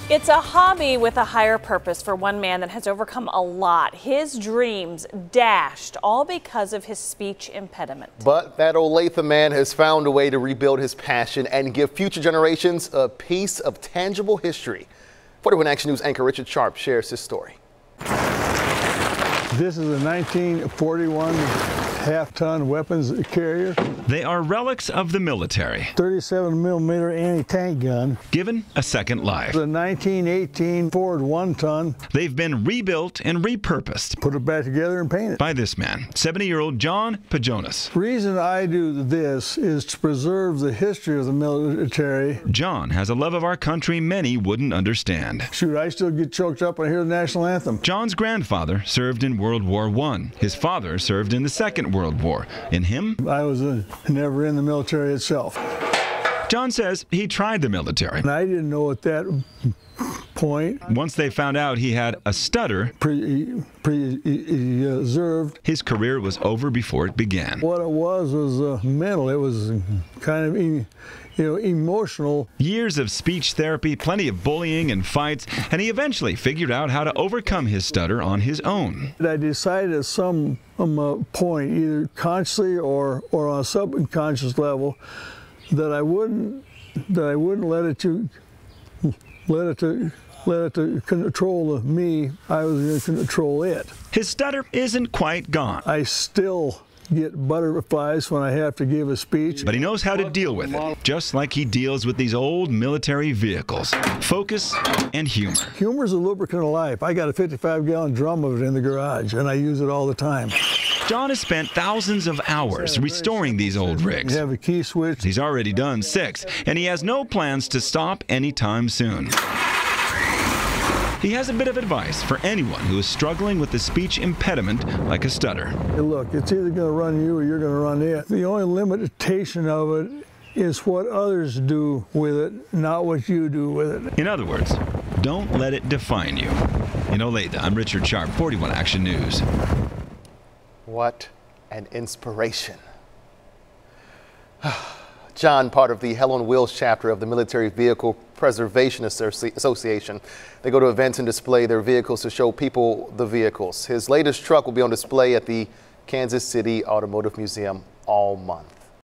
It's a hobby with a higher purpose for one man that has overcome a lot. His dreams dashed, all because of his speech impediment. But that Olathe man has found a way to rebuild his passion and give future generations a piece of tangible history. 41 Action News anchor Richard Sharp shares his story. This is a 1941 half-ton weapons carrier. They are relics of the military. 37mm anti-tank gun. Given a second life. The 1918 Ford 1-ton. They've been rebuilt and repurposed. Put it back together and paint it. By this man, 70-year-old John Pojunos. The reason I do this is to preserve the history of the military. John has a love of our country many wouldn't understand. Shoot, I still get choked up when I hear the national anthem. John's grandfather served in World War I. His father served in the Second World War. In him, I was never in the military itself. John says he tried the military. And I didn't know at that point. Once they found out he had a stutter, preserved, his career was over before it began. What it was mental. It was kind of, emotional. Years of speech therapy, plenty of bullying and fights, and he eventually figured out how to overcome his stutter on his own. I decided at some point, either consciously or on a subconscious level, that I wouldn't let it to control me. I was going to control it. His stutter isn't quite gone. I still get butterflies when I have to give a speech. But he knows how to deal with it, just like he deals with these old military vehicles. Focus and humor. Humor is a lubricant of life. I got a 55-gallon drum of it in the garage, and I use it all the time. John has spent thousands of hours restoring these old rigs. You have a key switch. He's already done 6, and he has no plans to stop anytime soon. He has a bit of advice for anyone who is struggling with a speech impediment like a stutter. Hey, look, it's either going to run you or you're going to run it. The only limitation of it is what others do with it, not what you do with it. In other words, don't let it define you. In Olathe, I'm Richard Sharp, 41 Action News. What an inspiration. John, part of the Hell on Wheels chapter of the Military Vehicle Preservation Association. They go to events and display their vehicles to show people the vehicles. His latest truck will be on display at the Kansas City Automotive Museum all month.